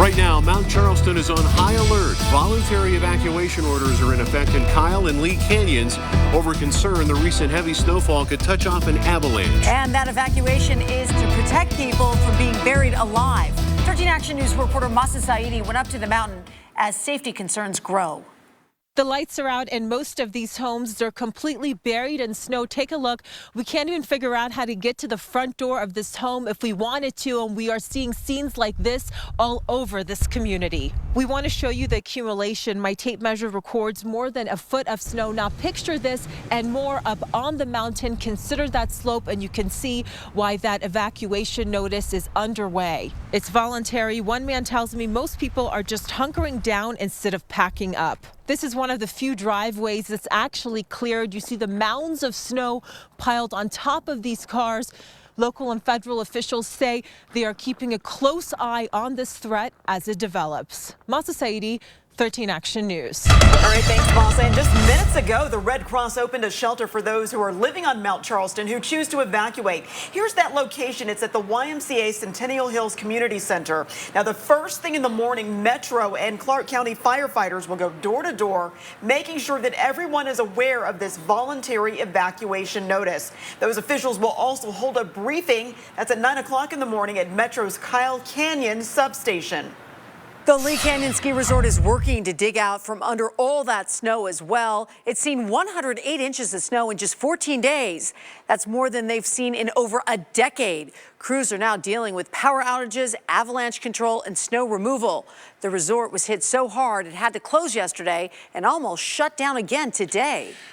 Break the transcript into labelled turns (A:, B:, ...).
A: Right now, Mount Charleston is on high alert. Voluntary evacuation orders are in effect in Kyle and Lee Canyons over concern the recent heavy snowfall could touch off an avalanche.
B: And that evacuation is to protect people from being buried alive. 13 Action News reporter Mahsa Saeidi went up to the mountain as safety concerns grow.
C: The lights are out in most of these homes. They're completely buried in snow. Take a look. We can't even figure out how to get to the front door of this home if we wanted to, and we are seeing scenes like this all over this community. We want to show you the accumulation. My tape measure records more than a foot of snow. Now picture this and more up on the mountain. Consider that slope, and you can see why that evacuation notice is underway. It's voluntary. One man tells me most people are just hunkering down instead of packing up. This is one of the few driveways that's actually cleared. You see the mounds of snow piled on top of these cars. Local and federal officials say they are keeping a close eye on this threat as it develops. Mahsa Saeidi, 13 Action News.
D: All right, thanks, Mahsa. And just minutes ago, the Red Cross opened a shelter for those who are living on Mount Charleston who choose to evacuate. Here's that location. It's at the YMCA Centennial Hills Community Center. Now, the first thing in the morning, Metro and Clark County firefighters will go door to door, making sure that everyone is aware of this voluntary evacuation notice. Those officials will also hold a briefing. That's at 9 o'clock in the morning at Metro's Kyle Canyon substation.
B: The Lee Canyon Ski Resort is working to dig out from under all that snow as well. It's seen 108 inches of snow in just 14 days. That's more than they've seen in over a decade. Crews are now dealing with power outages, avalanche control, and snow removal. The resort was hit so hard it had to close yesterday and almost shut down again today.